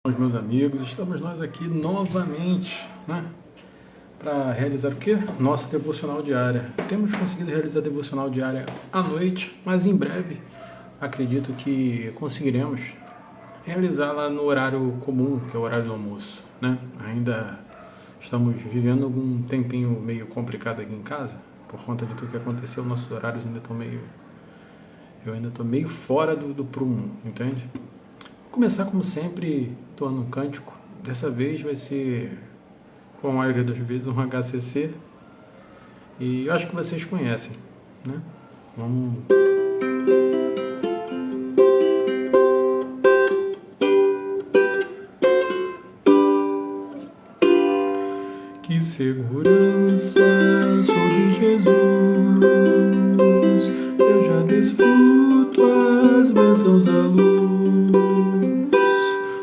Meus amigos, estamos nós aqui novamente, né, para realizar o quê? Nossa devocional diária. Temos conseguido realizar a devocional diária à noite, mas em breve acredito que conseguiremos realizá-la no horário comum, que é o horário do almoço, né? Ainda estamos vivendo algum tempinho meio complicado aqui em casa, por conta de tudo que aconteceu, nossos horários ainda estão eu ainda estou meio fora do prumo, entende? Vou começar como sempre, entoando um cântico. Dessa vez vai ser, como a maioria das vezes, um HCC. E eu acho que vocês conhecem, né? Vamos... Que segurança sou de Jesus, eu já desfruto as bênçãos da luz.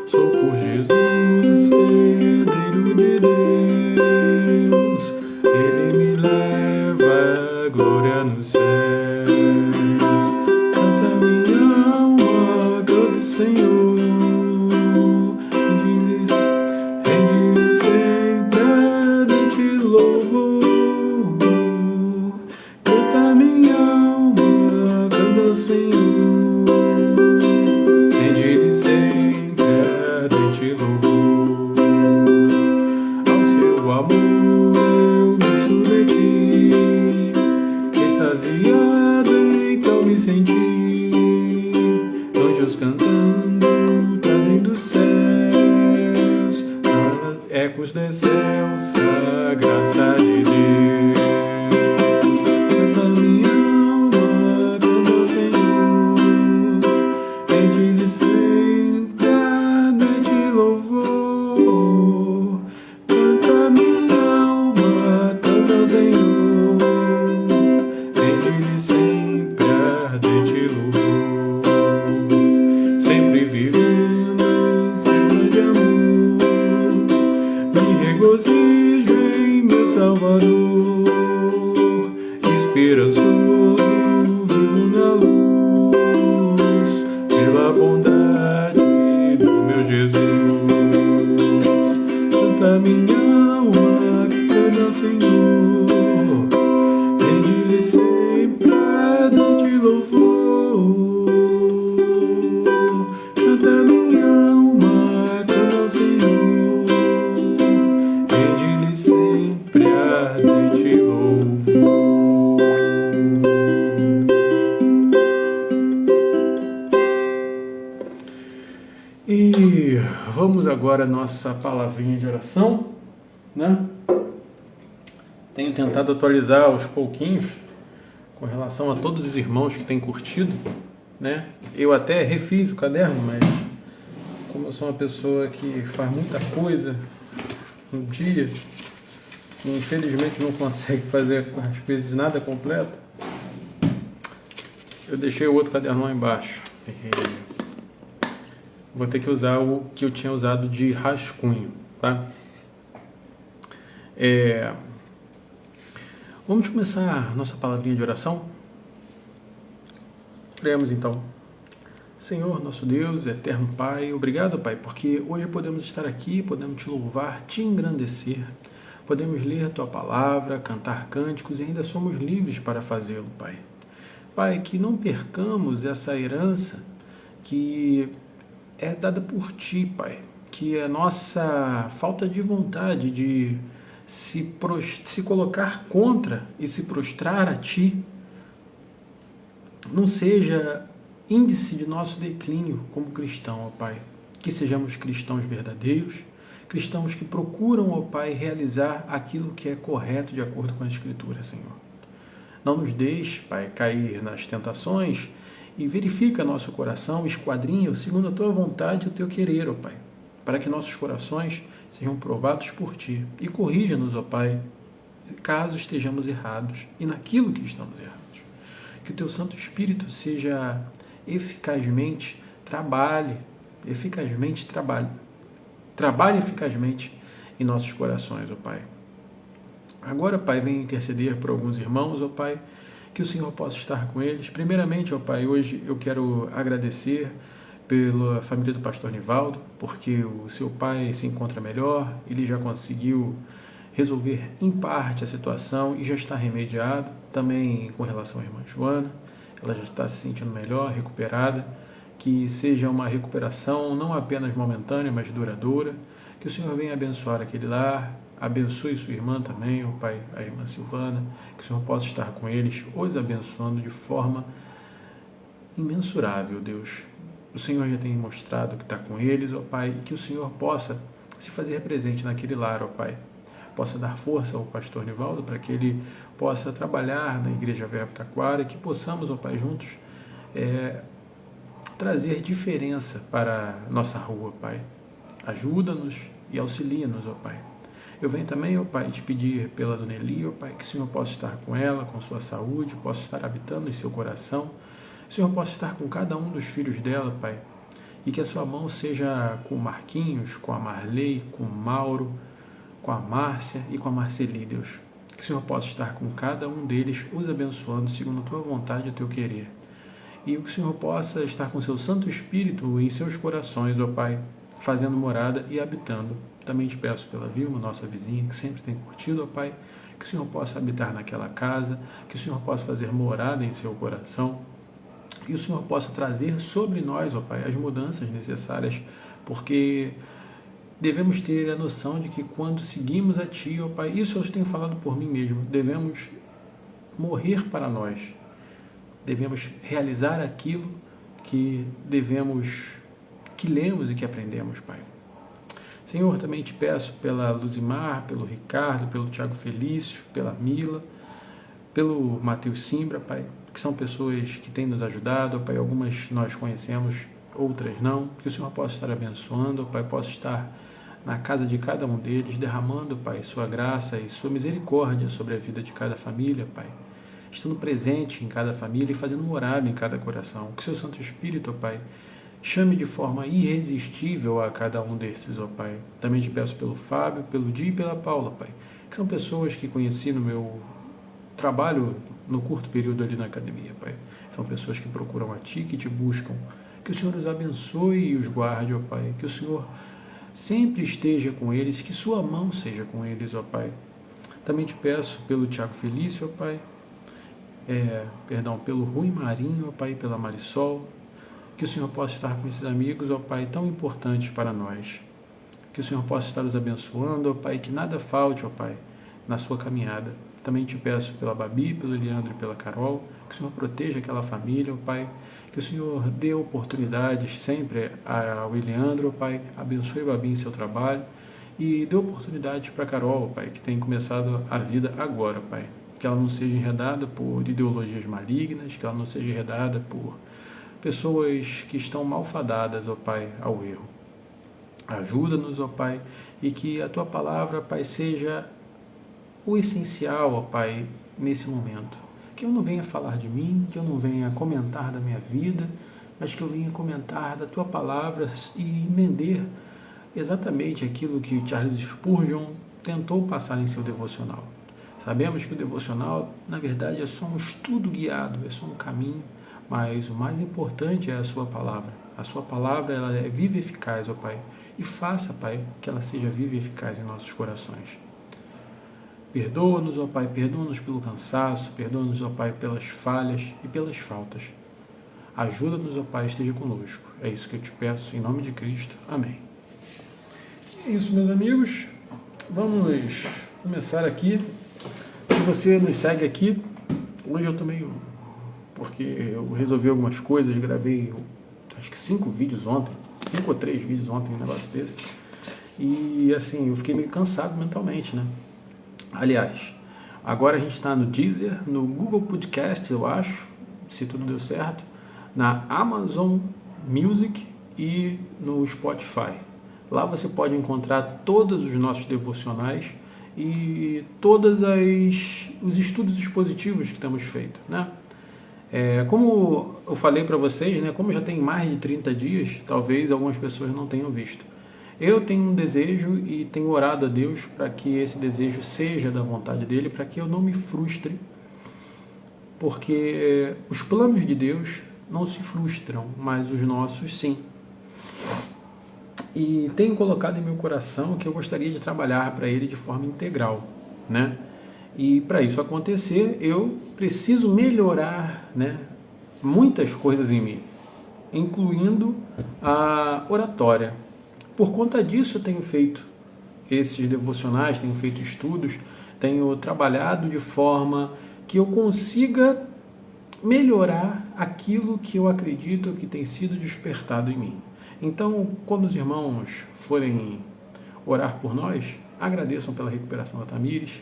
Sou por Jesus, herdeiro de Deus, Ele me leva à glória nos céus. Canta minha alma, canta o Senhor, rende-lhe sempre ardente louvor. Canta minha alma, canta o Senhor, rende-lhe sempre ardente louvor. Ao seu amor eu me submeti, extasiado então me senti, anjos cantando, trazendo céus, ecos dos céus, a graça de Deus. Canta minha alma, canta o Senhor, rende-lhe sempre ardente louvor. Canta minha alma, canta o Senhor, rende-lhe sempre ardente louvor. Sempre vivendo em cima de amor, me regozijo em meu Salvador. Esperançoso, vivo na luz, pela bondade do meu Jesus. Canta minha alma, canta ao Senhor, rende-lhe sempre ardente louvor. Canta minha alma, canta ao Senhor, rende-lhe sempre ardente louvor. E vamos agora à nossa palavrinha de oração, né? Tenho tentado atualizar aos pouquinhos com relação a todos os irmãos que têm curtido, né? Eu até refiz o caderno, mas como eu sou uma pessoa que faz muita coisa no dia, e infelizmente não consegue fazer às vezes nada completo, eu deixei o outro caderno lá embaixo. Vou ter que usar o que eu tinha usado de rascunho, tá? Vamos começar a nossa palavrinha de oração? Oremos então. Senhor, nosso Deus, eterno Pai, obrigado, Pai, porque hoje podemos estar aqui, podemos te louvar, te engrandecer, podemos ler tua palavra, cantar cânticos e ainda somos livres para fazê-lo, Pai. Pai, que não percamos essa herança que é dada por ti, Pai, que a nossa falta de vontade de se colocar contra e se prostrar a ti não seja índice de nosso declínio como cristão, ó Pai. Que sejamos cristãos verdadeiros, cristãos que procuram, ó Pai, realizar aquilo que é correto de acordo com a Escritura, Senhor. Não nos deixe, Pai, cair nas tentações e verifica nosso coração, esquadrinha segundo a tua vontade e o teu querer, ó Pai, para que nossos corações sejam provados por ti e corrija-nos, ó Pai, caso estejamos errados e naquilo que estamos errados. Que o teu Santo Espírito seja trabalhe eficazmente em nossos corações, ó Pai. Agora, Pai, vem interceder por alguns irmãos, ó Pai, que o Senhor possa estar com eles. Primeiramente, ó Pai, hoje eu quero agradecer pela família do pastor Nivaldo, porque o seu pai se encontra melhor, ele já conseguiu resolver em parte a situação e já está remediado. Também com relação à irmã Joana, ela já está se sentindo melhor, recuperada, que seja uma recuperação não apenas momentânea, mas duradoura, que o Senhor venha abençoar aquele lar, abençoe sua irmã também, o pai, a irmã Silvana, que o Senhor possa estar com eles, os abençoando de forma imensurável, Deus. O Senhor já tem mostrado que está com eles, ó Pai, e que o Senhor possa se fazer presente naquele lar, ó Pai. Possa dar força ao pastor Nivaldo para que ele possa trabalhar na Igreja Verbo Taquara e que possamos, ó Pai, juntos trazer diferença para a nossa rua, Pai. Ajuda-nos e auxilia-nos, ó Pai. Eu venho também, ó Pai, te pedir pela Dona Eli, ó Pai, que o Senhor possa estar com ela, com sua saúde, possa estar habitando em seu coração. O Senhor possa estar com cada um dos filhos dela, Pai, e que a sua mão seja com o Marquinhos, com a Marley, com o Mauro, com a Márcia e com a Marceli, Deus. Que o Senhor possa estar com cada um deles, os abençoando segundo a tua vontade e o teu querer. E que o Senhor possa estar com seu Santo Espírito em seus corações, ó Pai, fazendo morada e habitando. Também te peço pela Vilma, nossa vizinha, que sempre tem curtido, ó Pai, que o Senhor possa habitar naquela casa, que o Senhor possa fazer morada em seu coração, e o Senhor possa trazer sobre nós, ó Pai, as mudanças necessárias, porque devemos ter a noção de que quando seguimos a Ti, ó Pai, isso eu tenho falado por mim mesmo, devemos morrer para nós, devemos realizar aquilo que lemos e que aprendemos, Pai. Senhor, também te peço pela Luzimar, pelo Ricardo, pelo Tiago Felício, pela Mila, pelo Matheus Simbra, Pai, que são pessoas que têm nos ajudado, Pai, algumas nós conhecemos, outras não, que o Senhor possa estar abençoando, Pai, possa estar na casa de cada um deles, derramando, Pai, sua graça e sua misericórdia sobre a vida de cada família, Pai, estando presente em cada família e fazendo morada em cada coração, que o seu Santo Espírito, Pai, chame de forma irresistível a cada um desses, ó Pai. Também te peço pelo Fábio, pelo Di e pela Paula, Pai, que são pessoas que conheci no meu trabalho no curto período ali na academia, Pai. São pessoas que procuram a Ti, que te buscam. Que o Senhor os abençoe e os guarde, ó Pai. Que o Senhor sempre esteja com eles, que sua mão seja com eles, ó Pai. Também te peço pelo Tiago Felício, ó Pai. Pelo Rui Marinho, ó Pai, pela Marisol. Que o Senhor possa estar com esses amigos, ó Pai, tão importantes para nós. Que o Senhor possa estar os abençoando, ó Pai, que nada falte, ó Pai, na sua caminhada. Também te peço pela Babi, pelo Leandro e pela Carol, que o Senhor proteja aquela família, ó Pai, que o Senhor dê oportunidades sempre ao Leandro, ó Pai, abençoe a Babi em seu trabalho e dê oportunidades para a Carol, ó Pai, que tem começado a vida agora, ó Pai, que ela não seja enredada por ideologias malignas, que ela não seja enredada por pessoas que estão malfadadas, ó Pai, ao erro. Ajuda-nos, ó Pai, e que a Tua palavra, Pai, seja o essencial, ó Pai, nesse momento. Que eu não venha falar de mim, que eu não venha comentar da minha vida, mas que eu venha comentar da Tua palavra e entender exatamente aquilo que Charles Spurgeon tentou passar em seu devocional. Sabemos que o devocional, na verdade, é só um estudo guiado, é só um caminho, mas o mais importante é a Sua palavra. A Sua palavra, ela é viva e eficaz, ó Pai, e faça, Pai, que ela seja viva e eficaz em nossos corações. Perdoa-nos, ó Pai, perdoa-nos pelo cansaço, perdoa-nos, ó Pai, pelas falhas e pelas faltas. Ajuda-nos, ó Pai, esteja conosco. É isso que eu te peço, em nome de Cristo. Amém. É isso, meus amigos. Vamos começar aqui. Se você nos segue aqui, hoje eu tô meio... porque eu resolvi algumas coisas, gravei acho que 5 vídeos ontem, 5 ou 3 vídeos ontem, um negócio desse. E assim, eu fiquei meio cansado mentalmente, né? Aliás, agora a gente está no Deezer, no Google Podcast, eu acho, se tudo deu certo, na Amazon Music e no Spotify. Lá você pode encontrar todos os nossos devocionais e todos os estudos expositivos que temos feito, né? Como eu falei para vocês, né, como já tem mais de 30 dias, talvez algumas pessoas não tenham visto. Eu tenho um desejo e tenho orado a Deus para que esse desejo seja da vontade dEle, para que eu não me frustre, porque os planos de Deus não se frustram, mas os nossos sim. e tenho colocado em meu coração que eu gostaria de trabalhar para ele de forma integral, né? E para isso acontecer, eu preciso melhorar, né, muitas coisas em mim, incluindo a oratória. Por conta disso, eu tenho feito esses devocionais, tenho feito estudos, tenho trabalhado de forma que eu consiga melhorar aquilo que eu acredito que tem sido despertado em mim. Então, quando os irmãos forem orar por nós, agradeçam pela recuperação da Tamires,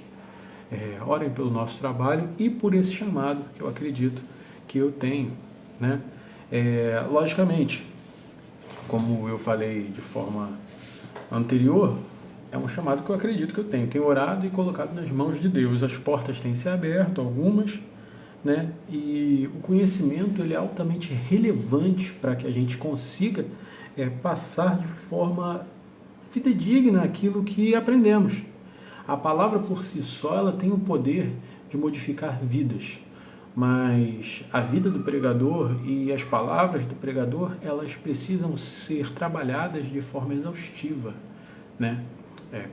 orem pelo nosso trabalho e por esse chamado que eu acredito que eu tenho, né? Logicamente, como eu falei de forma anterior, é um chamado que eu acredito que eu tenho. Tenho orado e colocado nas mãos de Deus. As portas têm se aberto, algumas, né? E o conhecimento ele é altamente relevante para que a gente consiga passar de forma fidedigna aquilo que aprendemos. A palavra por si só ela tem o poder de modificar vidas, mas a vida do pregador e as palavras do pregador elas precisam ser trabalhadas de forma exaustiva, né?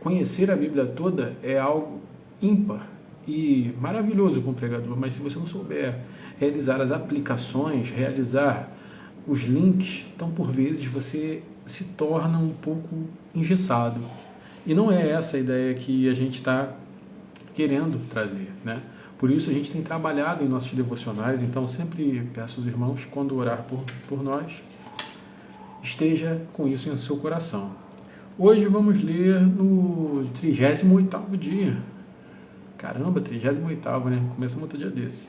Conhecer a Bíblia toda é algo ímpar e maravilhoso com o pregador, mas se você não souber realizar as aplicações, realizar os links, então por vezes você se torna um pouco engessado. E não é essa a ideia que a gente está querendo trazer, né? Por isso a gente tem trabalhado em nossos devocionais, então sempre peço aos irmãos, quando orar por nós, esteja com isso em seu coração. Hoje vamos ler no 38º dia. Caramba, 38º, né? Começamos outro dia desse.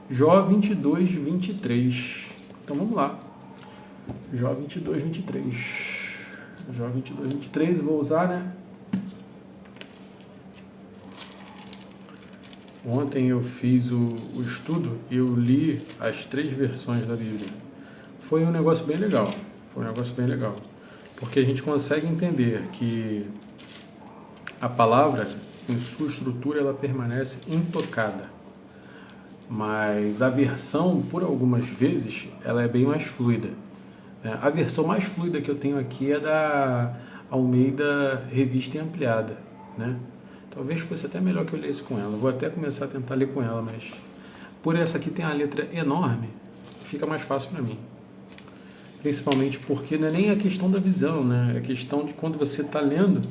Jó 22, 23. Então vamos lá. Jó 22, 23. Jó 22, 23, vou usar, né? Ontem eu fiz o estudo e eu li as 3 versões da Bíblia. Foi um negócio bem legal. Porque a gente consegue entender que a palavra, em sua estrutura, ela permanece intocada. Mas a versão, por algumas vezes, ela é bem mais fluida. A versão mais fluida que eu tenho aqui é da Almeida Revista e Ampliada, né? Talvez fosse até melhor que eu lesse com ela. Vou até começar a tentar ler com ela, mas por essa aqui tem a letra enorme, fica mais fácil para mim. Principalmente porque não é nem a questão da visão, né? É a questão de quando você está lendo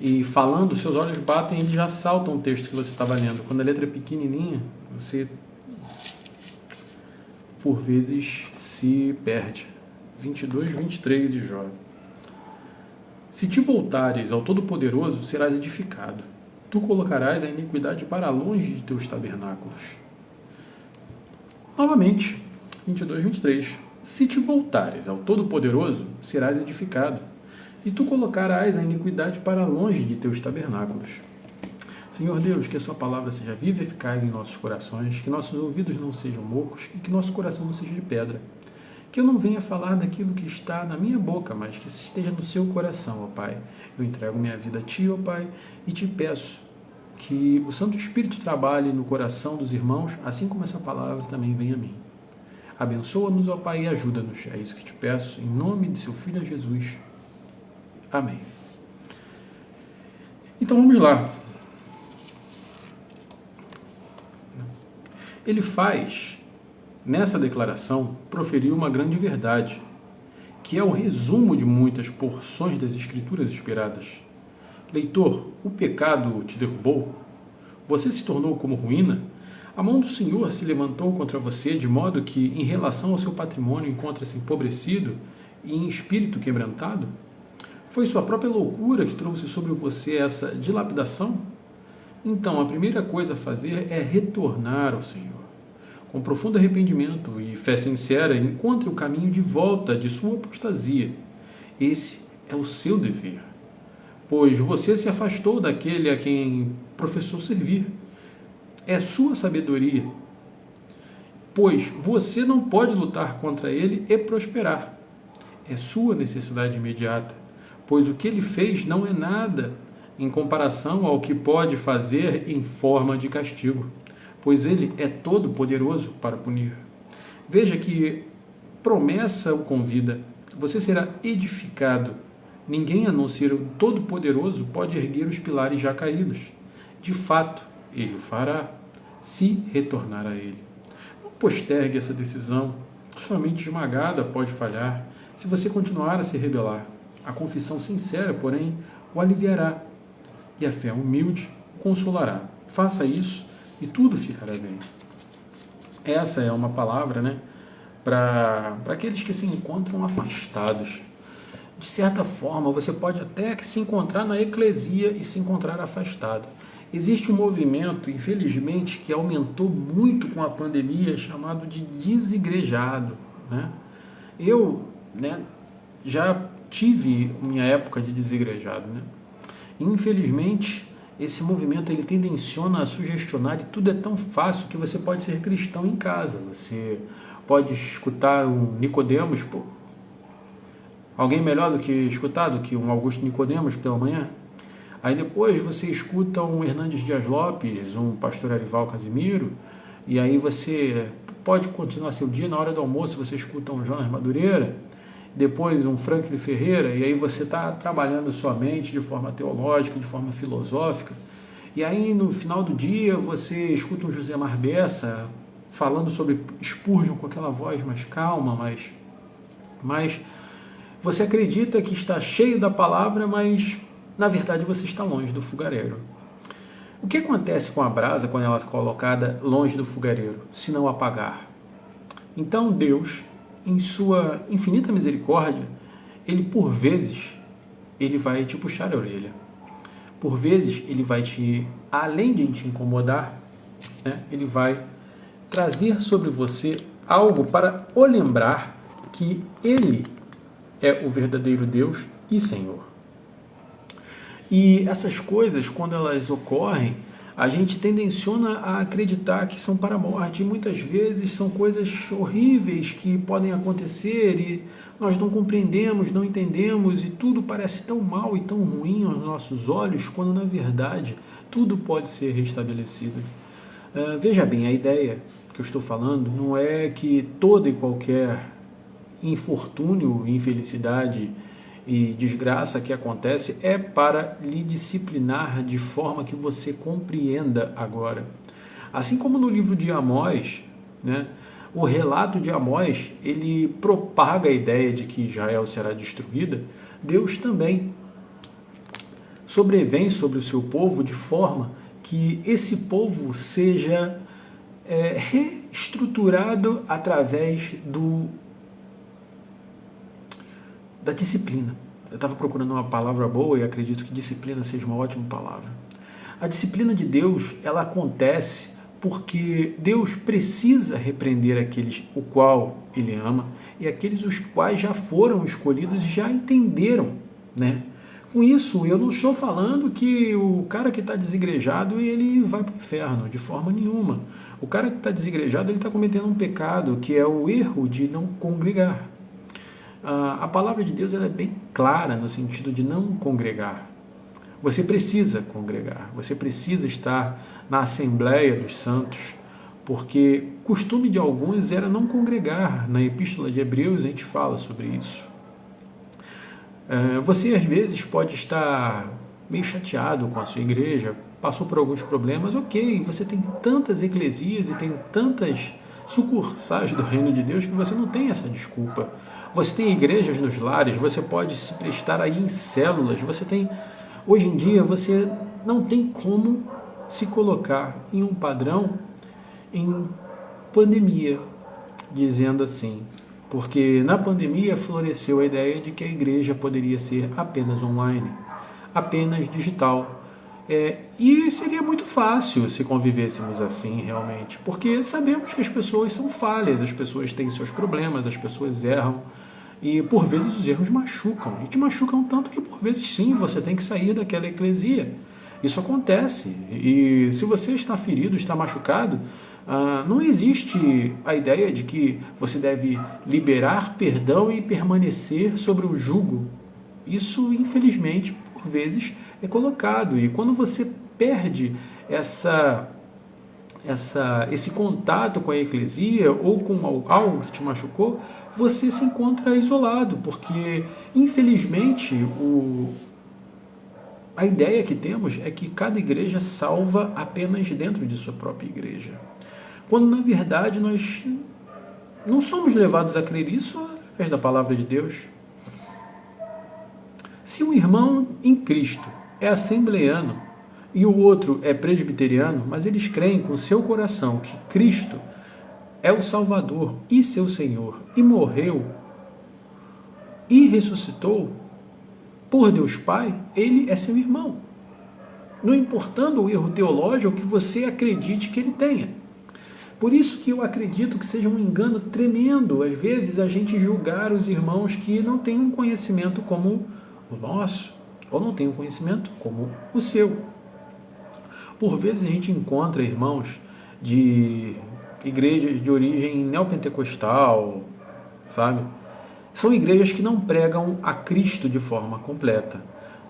e falando, seus olhos batem e eles já saltam o texto que você estava lendo. Quando a letra é pequenininha, você por vezes se perde. 22, 23 de Jó. Se te voltares ao Todo-Poderoso, serás edificado. Tu colocarás a iniquidade para longe de teus tabernáculos. Novamente, 22, 23. Se te voltares ao Todo-Poderoso, serás edificado. E tu colocarás a iniquidade para longe de teus tabernáculos. Senhor Deus, que a sua palavra seja viva e eficaz em nossos corações, que nossos ouvidos não sejam mocos e que nosso coração não seja de pedra. Que eu não venha falar daquilo que está na minha boca, mas que esteja no seu coração, ó Pai. Eu entrego minha vida a Ti, ó Pai, e Te peço que o Santo Espírito trabalhe no coração dos irmãos, assim como essa palavra também vem a mim. Abençoa-nos, ó Pai, e ajuda-nos. É isso que te peço, em nome de seu Filho Jesus. Amém. Então vamos lá. Ele faz, nessa declaração, proferiu uma grande verdade, que é o resumo de muitas porções das Escrituras inspiradas. Leitor, o pecado te derrubou? Você se tornou como ruína? A mão do Senhor se levantou contra você, de modo que, em relação ao seu patrimônio, encontra-se empobrecido e em espírito quebrantado? Foi sua própria loucura que trouxe sobre você essa dilapidação? Então, a primeira coisa a fazer é retornar ao Senhor. Com profundo arrependimento e fé sincera, encontre o caminho de volta de sua apostasia. Esse é o seu dever, pois você se afastou daquele a quem professou servir. É sua sabedoria, pois você não pode lutar contra ele e prosperar. É sua necessidade imediata, pois o que ele fez não é nada em comparação ao que pode fazer em forma de castigo, pois ele é todo poderoso para punir. Veja que promessa o convida, você será edificado. Ninguém, a não ser o Todo-Poderoso, pode erguer os pilares já caídos. De fato, ele o fará, se retornar a ele. Não postergue essa decisão. Sua mente esmagada pode falhar se você continuar a se rebelar. A confissão sincera, porém, o aliviará, e a fé humilde o consolará. Faça isso e tudo ficará bem. Essa é uma palavra, né, para aqueles que se encontram afastados. De certa forma, você pode até se encontrar na eclesia e se encontrar afastado. Existe um movimento, infelizmente, que aumentou muito com a pandemia, chamado de desigrejado, né? Eu, já tive minha época de desigrejado, né? Infelizmente, esse movimento ele tendenciona a sugestionar, e tudo é tão fácil que você pode ser cristão em casa. Você pode escutar um Nicodemos, alguém melhor do que escutar do que um Augusto Nicodemos pela manhã. Aí depois você escuta um Hernandes Dias Lopes, um pastor Arival Casimiro, e aí você pode continuar seu dia, na hora do almoço você escuta um Jonas Madureira, depois um Franklin Ferreira, e aí você está trabalhando a sua mente de forma teológica, de forma filosófica, e aí no final do dia você escuta um José Marbessa falando sobre Spurgeon com aquela voz mais calma, mas você acredita que está cheio da palavra, mas na verdade você está longe do fogareiro. O que acontece com a brasa quando ela é colocada longe do fogareiro, se não apagar? Então Deus, em sua infinita misericórdia, ele por vezes, ele vai te puxar a orelha. Por vezes, ele vai além de te incomodar, ele vai trazer sobre você algo para o lembrar que ele é o verdadeiro Deus e Senhor. E essas coisas, quando elas ocorrem, a gente tendenciona a acreditar que são para a morte. E muitas vezes são coisas horríveis que podem acontecer e nós não compreendemos, não entendemos, e tudo parece tão mal e tão ruim aos nossos olhos, quando na verdade tudo pode ser restabelecido. Veja bem, a ideia que eu estou falando não é que toda e qualquer infortúnio, infelicidade e desgraça que acontece é para lhe disciplinar de forma que você compreenda agora. Assim como no livro de Amós, o relato de Amós, ele propaga a ideia de que Israel será destruída. Deus também sobrevém sobre o seu povo de forma que esse povo seja reestruturado através da disciplina. Eu estava procurando uma palavra boa e acredito que disciplina seja uma ótima palavra. A disciplina de Deus, ela acontece porque Deus precisa repreender aqueles o qual Ele ama e aqueles os quais já foram escolhidos e já entenderam, Com isso, eu não estou falando que o cara que está desigrejado ele vai para o inferno, de forma nenhuma. O cara que está desigrejado ele está cometendo um pecado, que é o erro de não congregar. A palavra de Deus ela é bem clara no sentido de não congregar. Você precisa congregar, você precisa estar na Assembleia dos Santos, porque costume de alguns era não congregar. Na Epístola de Hebreus a gente fala sobre isso. Você às vezes pode estar meio chateado com a sua igreja, passou por alguns problemas, ok, você tem tantas eclesias e tem tantas sucursais do reino de Deus que você não tem essa desculpa. Você tem igrejas nos lares, você pode se prestar aí em células, hoje em dia você não tem como se colocar em um padrão em pandemia, dizendo assim, porque na pandemia floresceu a ideia de que a igreja poderia ser apenas online, apenas digital. E seria muito fácil se convivêssemos assim realmente, porque sabemos que as pessoas são falhas, as pessoas têm seus problemas, as pessoas erram, e por vezes os erros machucam, e te machucam tanto que por vezes sim, você tem que sair daquela eclesia. Isso acontece, e se você está ferido, está machucado, não existe a ideia de que você deve liberar perdão e permanecer sobre o jugo. Isso, infelizmente, por vezes é colocado, e quando você perde esse contato com a eclesia ou com algo que te machucou, você se encontra isolado, porque, infelizmente, a ideia que temos é que cada igreja salva apenas dentro de sua própria igreja. Quando, na verdade, nós não somos levados a crer isso através da palavra de Deus. Se um irmão em Cristo é assembleiano e o outro é presbiteriano, mas eles creem com seu coração que Cristo é o Salvador e seu Senhor, e morreu e ressuscitou por Deus Pai, ele é seu irmão. Não importando o erro teológico que você acredite que ele tenha. Por isso que eu acredito que seja um engano tremendo, às vezes, a gente julgar os irmãos que não têm um conhecimento como o nosso, ou não têm um conhecimento como o seu. Por vezes a gente encontra irmãos de igrejas de origem neopentecostal, sabe? São igrejas que não pregam a Cristo de forma completa,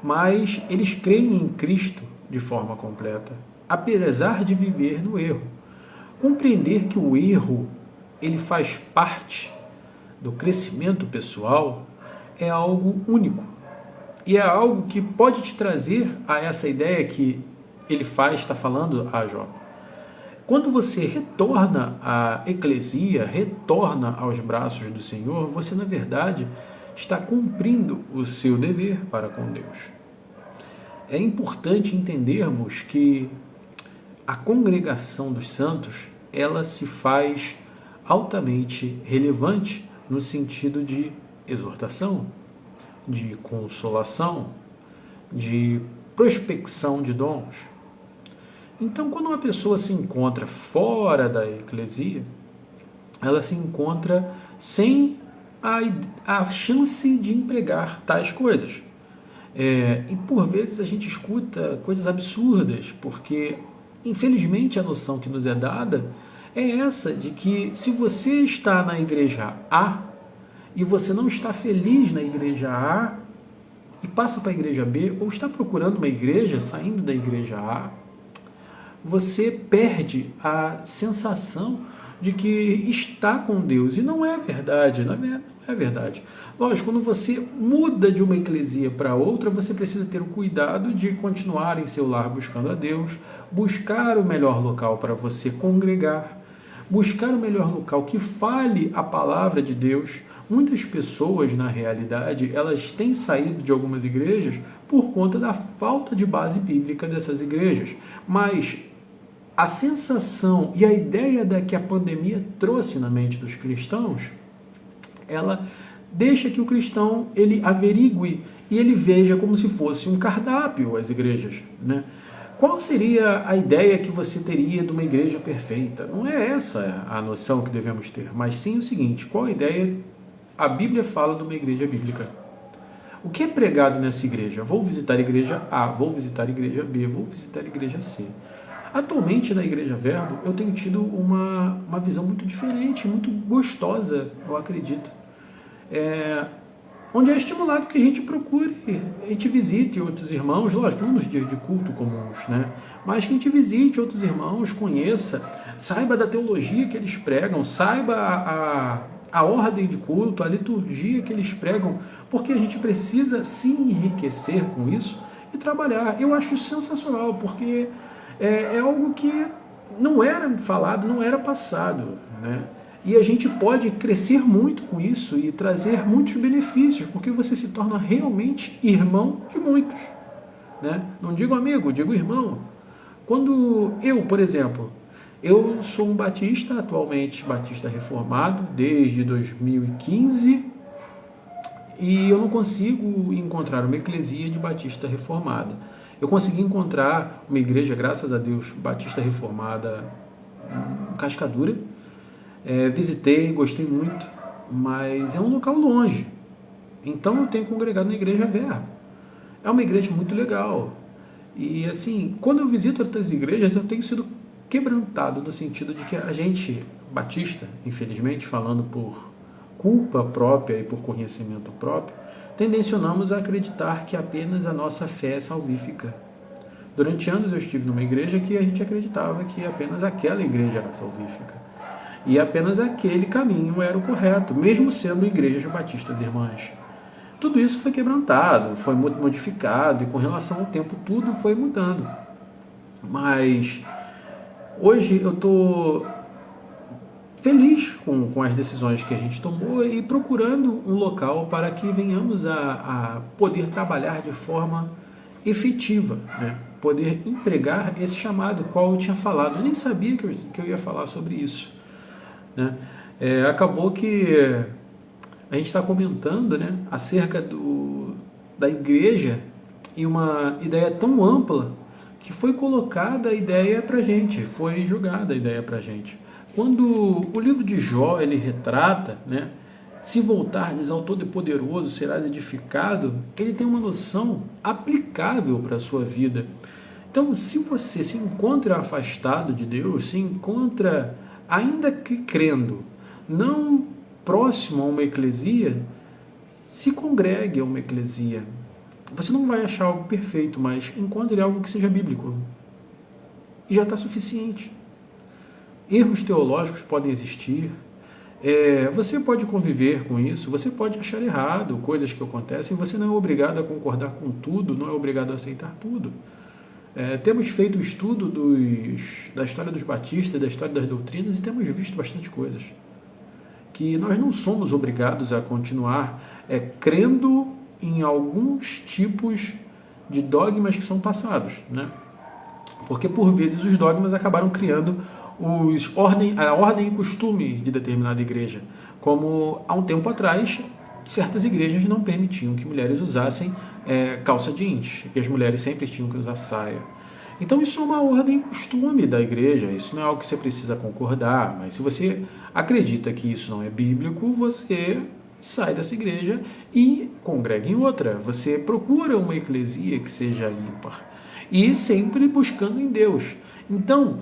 mas eles creem em Cristo de forma completa, apesar de viver no erro. Compreender que o erro ele faz parte do crescimento pessoal é algo único. E é algo que pode te trazer a essa ideia que ele está falando a Jó. Quando você retorna à eclesia, retorna aos braços do Senhor, você, na verdade, está cumprindo o seu dever para com Deus. É importante entendermos que a congregação dos santos, ela se faz altamente relevante no sentido de exortação, de consolação, de prospecção de dons. Então, quando uma pessoa se encontra fora da eclesia, ela se encontra sem a chance de empregar tais coisas. E por vezes a gente escuta coisas absurdas, porque infelizmente a noção que nos é dada é essa, de que se você está na igreja A e você não está feliz na igreja A e passa para a igreja B, ou está procurando uma igreja saindo da igreja A, você perde a sensação de que está com Deus. E não é verdade, não é verdade. Lógico, quando você muda de uma eclesia para outra, você precisa ter o cuidado de continuar em seu lar buscando a Deus, buscar o melhor local para você congregar, buscar o melhor local que fale a palavra de Deus. Muitas pessoas, na realidade, elas têm saído de algumas igrejas por conta da falta de base bíblica dessas igrejas. Mas a sensação e a ideia que a pandemia trouxe na mente dos cristãos, ela deixa que o cristão ele averigue e ele veja como se fosse um cardápio as igrejas, né? Qual seria a ideia que você teria de uma igreja perfeita? Não é essa a noção que devemos ter, mas sim o seguinte: qual a ideia a Bíblia fala de uma igreja bíblica? O que é pregado nessa igreja? Vou visitar a igreja A, vou visitar a igreja B, vou visitar a igreja C. Atualmente, na Igreja Verbo, eu tenho tido uma visão muito diferente, muito gostosa, eu acredito. Onde é estimulado que a gente procure, a gente visite outros irmãos, lógico, não nos dias de culto comuns, né? Mas que a gente visite outros irmãos, conheça, saiba da teologia que eles pregam, saiba a ordem de culto, a liturgia que eles pregam, porque a gente precisa se enriquecer com isso e trabalhar. Eu acho sensacional, porque é algo que não era falado, não era passado, né? E a gente pode crescer muito com isso e trazer muitos benefícios, porque você se torna realmente irmão de muitos, né? Não digo amigo, digo irmão. Quando eu, por exemplo, eu sou um batista, atualmente batista reformado, desde 2015, e eu não consigo encontrar uma eclesia de batista reformada. Eu consegui encontrar uma igreja, graças a Deus, batista reformada em Cascadura. Visitei, gostei muito, mas é um local longe. Então eu tenho congregado na Igreja Verbo. É uma igreja muito legal. E assim, quando eu visito outras igrejas, eu tenho sido quebrantado no sentido de que a gente, batista, infelizmente, falando por culpa própria e por conhecimento próprio, tendencionamos a acreditar que apenas a nossa fé é salvífica. Durante anos eu estive numa igreja que a gente acreditava que apenas aquela igreja era salvífica. e apenas aquele caminho era o correto, mesmo sendo igrejas batistas irmãs. Tudo isso foi quebrantado, foi modificado, e com relação ao tempo tudo foi mudando. Mas hoje eu estou feliz com as decisões que a gente tomou e procurando um local para que venhamos a poder trabalhar de forma efetiva, né? Poder empregar esse chamado, qual eu tinha falado. Eu nem sabia que eu ia falar sobre isso, né? Acabou que a gente está comentando, né, acerca da igreja e uma ideia tão ampla que foi colocada a ideia para a gente, foi jogada a ideia para a gente. Quando o livro de Jó ele retrata, né, se voltares ao Todo-Poderoso serás edificado, ele tem uma noção aplicável para a sua vida. Então, se você se encontra afastado de Deus, se encontra, ainda que crendo, não próximo a uma eclesia, se congregue a uma eclesia. Você não vai achar algo perfeito, mas encontre algo que seja bíblico. E já está suficiente. Erros teológicos podem existir. Você pode conviver com isso, você pode achar errado coisas que acontecem, você não é obrigado a concordar com tudo, não é obrigado a aceitar tudo. Temos feito o estudo da história dos batistas, da história das doutrinas, e temos visto bastante coisas. Que nós não somos obrigados a continuar crendo em alguns tipos de dogmas que são passados, né? Porque por vezes os dogmas acabaram criando a ordem e costume de determinada igreja, como há um tempo atrás certas igrejas não permitiam que mulheres usassem calça jeans, e as mulheres sempre tinham que usar saia. Então isso é uma ordem e costume da igreja, isso não é algo que você precisa concordar, mas se você acredita que isso não é bíblico, você sai dessa igreja e congrega em outra. Você procura uma eclesia que seja ímpar e sempre buscando em Deus. Então,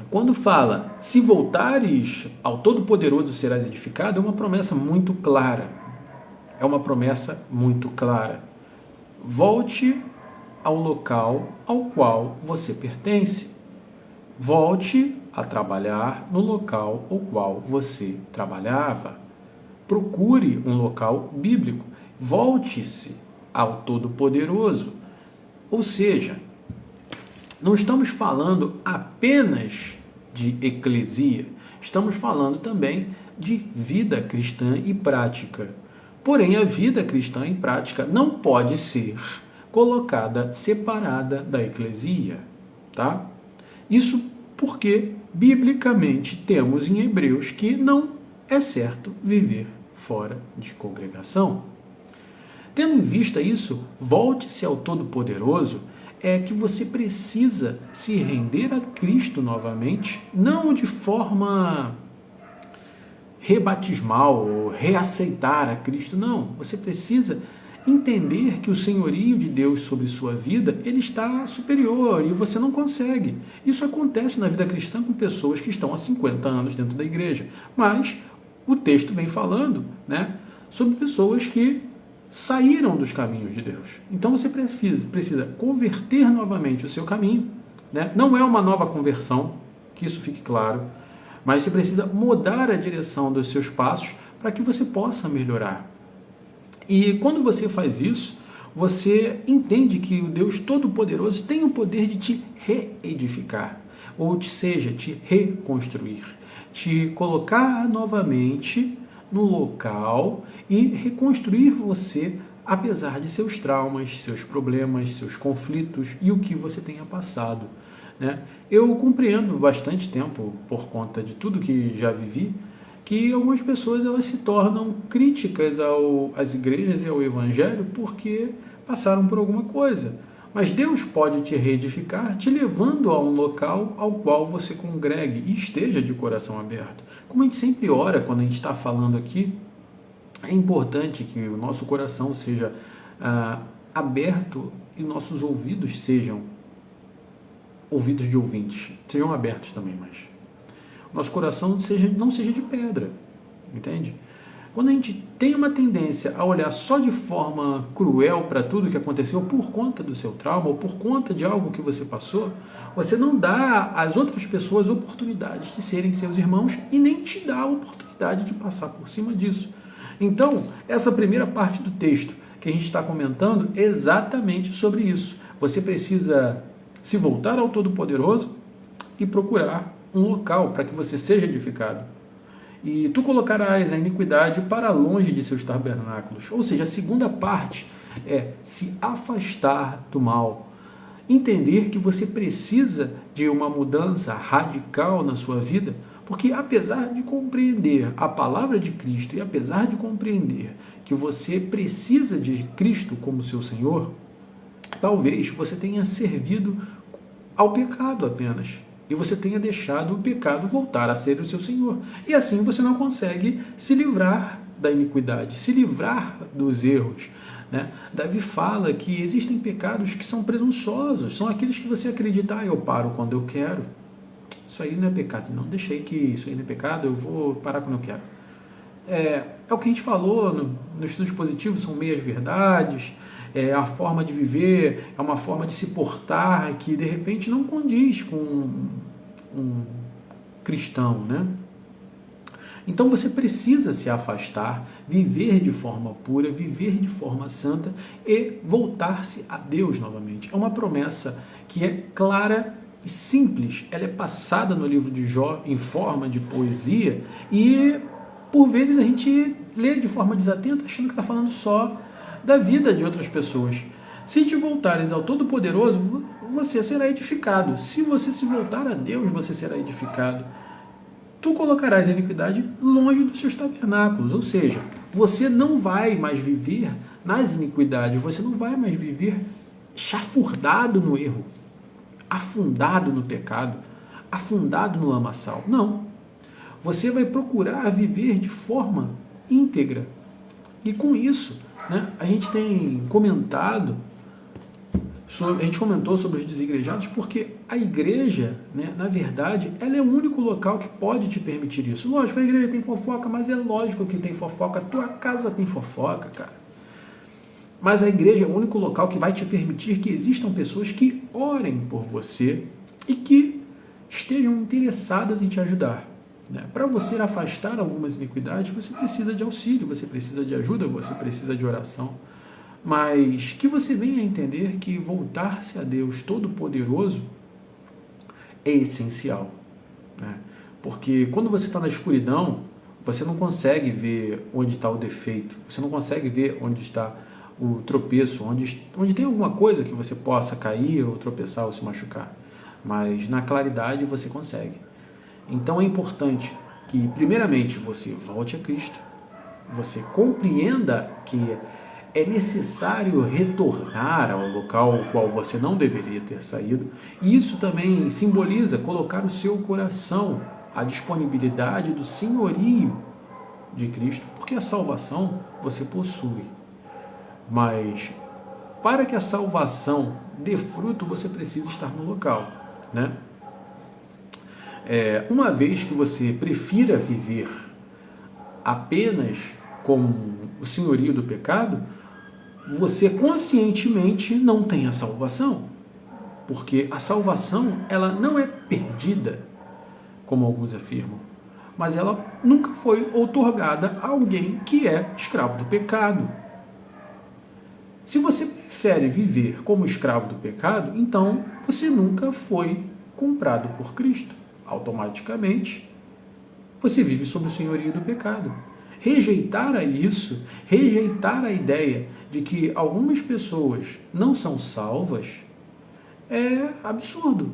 quando fala, se voltares ao Todo-Poderoso serás edificado, é uma promessa muito clara. É uma promessa muito clara. Volte ao local ao qual você pertence. Volte a trabalhar no local ao qual você trabalhava. Procure um local bíblico. Volte-se ao Todo-Poderoso. Ou seja, não estamos falando apenas de eclesia, estamos falando também de vida cristã e prática. Porém, a vida cristã e prática não pode ser colocada separada da eclesia, tá? Isso porque, biblicamente, temos em Hebreus que não é certo viver fora de congregação. Tendo em vista isso, volte-se ao Todo-Poderoso, é que você precisa se render a Cristo novamente, não de forma rebatismal ou reaceitar a Cristo, não. Você precisa entender que o senhorio de Deus sobre sua vida, ele está superior e você não consegue. Isso acontece na vida cristã com pessoas que estão há 50 anos dentro da igreja, mas o texto vem falando, né, sobre pessoas que saíram dos caminhos de Deus. Então você precisa converter novamente o seu caminho, né? Não é uma nova conversão, que isso fique claro, mas você precisa mudar a direção dos seus passos para que você possa melhorar. E quando você faz isso, você entende que o Deus Todo-Poderoso tem o poder de te reedificar, ou seja, te reconstruir, te colocar novamente no local e reconstruir você, apesar de seus traumas, seus problemas, seus conflitos e o que você tenha passado, né? Eu compreendo bastante tempo, por conta de tudo que já vivi, que algumas pessoas elas se tornam críticas às igrejas e ao evangelho porque passaram por alguma coisa. Mas Deus pode te reedificar, te levando a um local ao qual você congregue e esteja de coração aberto. Como a gente sempre ora quando a gente está falando aqui, é importante que o nosso coração seja aberto e nossos ouvidos sejam ouvidos de ouvintes, sejam abertos também, mas nosso coração não seja de pedra, entende? Quando a gente tem uma tendência a olhar só de forma cruel para tudo que aconteceu por conta do seu trauma ou por conta de algo que você passou, você não dá às outras pessoas oportunidades de serem seus irmãos e nem te dá a oportunidade de passar por cima disso. Então, essa primeira parte do texto que a gente está comentando é exatamente sobre isso. Você precisa se voltar ao Todo-Poderoso e procurar um local para que você seja edificado. E tu colocarás a iniquidade para longe de seus tabernáculos. Ou seja, a segunda parte é se afastar do mal. Entender que você precisa de uma mudança radical na sua vida, porque apesar de compreender a palavra de Cristo e apesar de compreender que você precisa de Cristo como seu Senhor, talvez você tenha servido ao pecado apenas. E você tenha deixado o pecado voltar a ser o seu Senhor. E assim você não consegue se livrar da iniquidade, se livrar dos erros. Né? Davi fala que existem pecados que são presunçosos, são aqueles que você acredita, eu paro quando eu quero. Isso aí não é pecado, não. Deixei que isso aí não é pecado, eu vou parar quando eu quero. É o que a gente falou no estudo positivo, são meias verdades, é a forma de viver, é uma forma de se portar que de repente não condiz com um cristão, né? Então você precisa se afastar, viver de forma pura, viver de forma santa e voltar-se a Deus novamente. É uma promessa que é clara e simples, ela é passada no livro de Jó em forma de poesia e por vezes a gente lê de forma desatenta achando que está falando só da vida de outras pessoas. Se te voltares ao Todo-Poderoso, você será edificado. Se você se voltar a Deus, você será edificado. Tu colocarás a iniquidade longe dos seus tabernáculos, ou seja, você não vai mais viver nas iniquidades, você não vai mais viver chafurdado no erro, afundado no pecado, afundado no lamaçal. Não. Você vai procurar viver de forma íntegra. E com isso, né, a gente tem comentado, a gente comentou sobre os desigrejados, porque a igreja, né, na verdade, ela é o único local que pode te permitir isso. Lógico, a igreja tem fofoca, mas é lógico que tem fofoca. A tua casa tem fofoca, cara. Mas a igreja é o único local que vai te permitir que existam pessoas que orem por você e que estejam interessadas em te ajudar. Né? Para você afastar algumas iniquidades, você precisa de auxílio, você precisa de ajuda, você precisa de oração. Mas que você venha a entender que voltar-se a Deus Todo-Poderoso é essencial. Né? Porque quando você está na escuridão, você não consegue ver onde está o defeito, você não consegue ver onde está o tropeço, onde tem alguma coisa que você possa cair ou tropeçar ou se machucar. Mas na claridade você consegue. Então é importante que, primeiramente, você volte a Cristo, você compreenda que é necessário retornar ao local ao qual você não deveria ter saído, e isso também simboliza colocar o seu coração à disponibilidade do senhorio de Cristo, porque a salvação você possui, mas para que a salvação dê fruto, você precisa estar no local, né? Uma vez que você prefira viver apenas com o senhorio do pecado, você conscientemente não tem a salvação, porque a salvação ela não é perdida, como alguns afirmam, mas ela nunca foi outorgada a alguém que é escravo do pecado. Se você prefere viver como escravo do pecado, então você nunca foi comprado por Cristo. Automaticamente, você vive sob o senhorio do pecado. Rejeitar isso, rejeitar a ideia de que algumas pessoas não são salvas, é absurdo.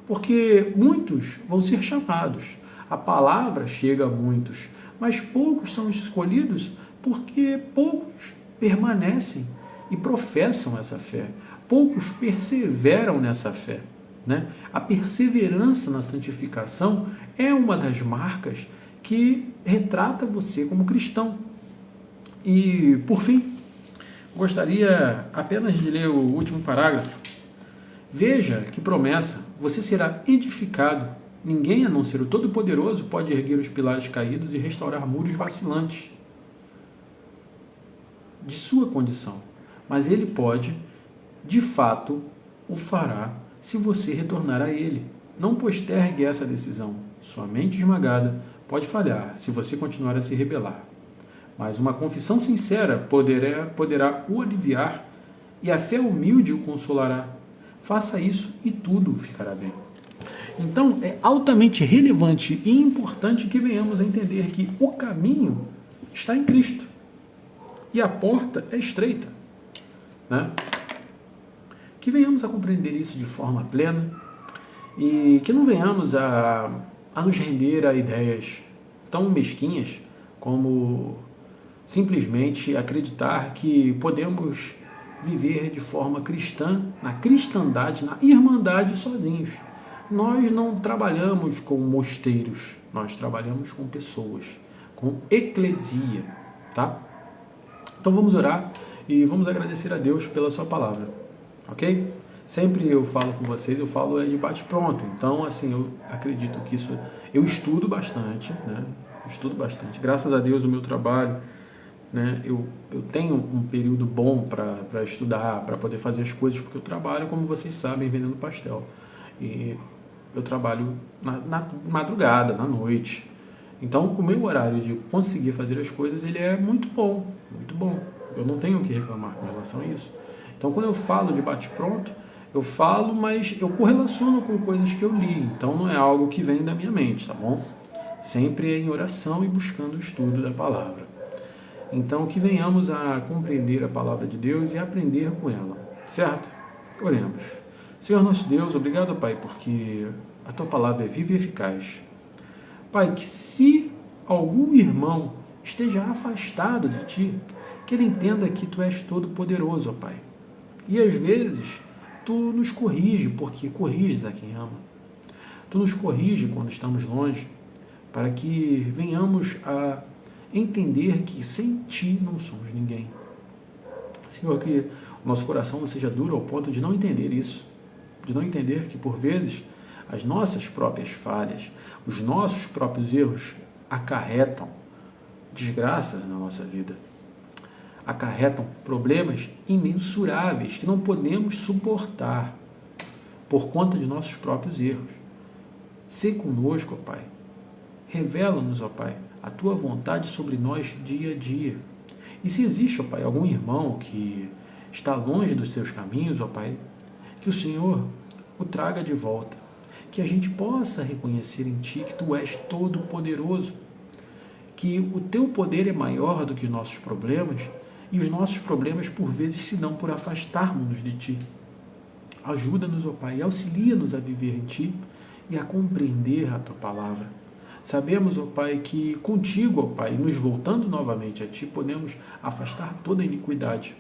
Porque muitos vão ser chamados, a palavra chega a muitos, mas poucos são escolhidos porque poucos permanecem e professam essa fé. Poucos perseveram nessa fé. Né? A perseverança na santificação é uma das marcas que retrata você como cristão. E, por fim, gostaria apenas de ler o último parágrafo. Veja que promessa, você será edificado. Ninguém, a não ser o Todo-Poderoso, pode erguer os pilares caídos e restaurar muros vacilantes. de sua condição, mas Ele pode, de fato, o fará se você retornar a Ele. Não postergue essa decisão. Sua mente esmagada pode falhar se você continuar a se rebelar. Mas uma confissão sincera poderá o aliviar e a fé humilde o consolará. Faça isso e tudo ficará bem. Então, é altamente relevante e importante que venhamos a entender que o caminho está em Cristo e a porta é estreita, né? Que venhamos a compreender isso de forma plena e que não venhamos a nos render a ideias tão mesquinhas como simplesmente acreditar que podemos viver de forma cristã, na cristandade, na irmandade sozinhos. Nós não trabalhamos com mosteiros, nós trabalhamos com pessoas, com eclesia, tá? Então vamos orar e vamos agradecer a Deus pela sua palavra, ok? Sempre eu falo com vocês, eu falo de bate-pronto, então assim, eu acredito que isso, eu estudo bastante, né? Estudo bastante, graças a Deus o meu trabalho, né? Eu tenho um período bom para estudar, para poder fazer as coisas, porque eu trabalho, como vocês sabem, vendendo pastel. E eu trabalho na madrugada, na noite. Então, o meu horário de conseguir fazer as coisas, ele é muito bom, muito bom. Eu não tenho o que reclamar com relação a isso. Então, quando eu falo de bate-pronto, eu falo, mas eu correlaciono com coisas que eu li. Então, não é algo que vem da minha mente, tá bom? Sempre em oração e buscando o estudo da palavra. Então, que venhamos a compreender a palavra de Deus e aprender com ela, certo? Oremos. Senhor nosso Deus, obrigado, Pai, porque a Tua palavra é viva e eficaz. Pai, que se algum irmão esteja afastado de Ti, que ele entenda que Tu és todo-poderoso, ó Pai. E às vezes, Tu nos corrige, porque corriges a quem ama. Tu nos corrige quando estamos longe, para que venhamos a entender que sem Ti não somos ninguém. Senhor, que o nosso coração não seja duro ao ponto de não entender isso, de não entender que, por vezes, as nossas próprias falhas, os nossos próprios erros acarretam desgraças na nossa vida, acarretam problemas imensuráveis que não podemos suportar por conta de nossos próprios erros. Sê conosco, ó Pai. Revela-nos, ó Pai, a Tua vontade sobre nós dia a dia. E se existe, ó Pai, algum irmão que está longe dos Teus caminhos, ó Pai, que o Senhor o traga de volta, que a gente possa reconhecer em Ti que Tu és todo-poderoso, que o Teu poder é maior do que os nossos problemas, e os nossos problemas, por vezes, se dão por afastarmos-nos de Ti. Ajuda-nos, ó Pai, e auxilia-nos a viver em Ti e a compreender a Tua palavra. Sabemos, ó Pai, que contigo, ó Pai, nos voltando novamente a Ti, podemos afastar toda a iniquidade.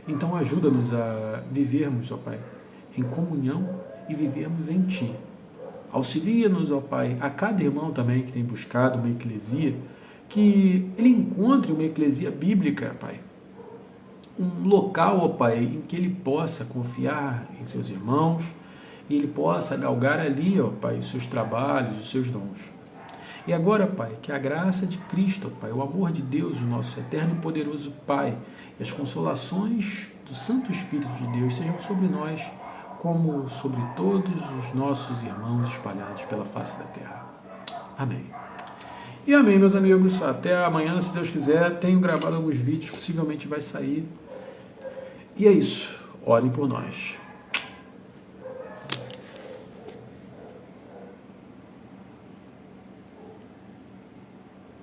Então ajuda-nos a vivermos, ó Pai, em comunhão e vivermos em Ti. Auxilia-nos, ó Pai, a cada irmão também que tem buscado uma eclesia, que ele encontre uma eclesia bíblica, Pai. Um local, ó Pai, em que ele possa confiar em seus irmãos, e ele possa galgar ali, ó Pai, os seus trabalhos, os seus dons. E agora, Pai, que a graça de Cristo, ó Pai, o amor de Deus, o nosso eterno e poderoso Pai, e as consolações do Santo Espírito de Deus sejam sobre nós, como sobre todos os nossos irmãos espalhados pela face da terra. Amém. E amém, meus amigos. Até amanhã, se Deus quiser. Tenho gravado alguns vídeos, possivelmente vai sair. E é isso. Orem por nós.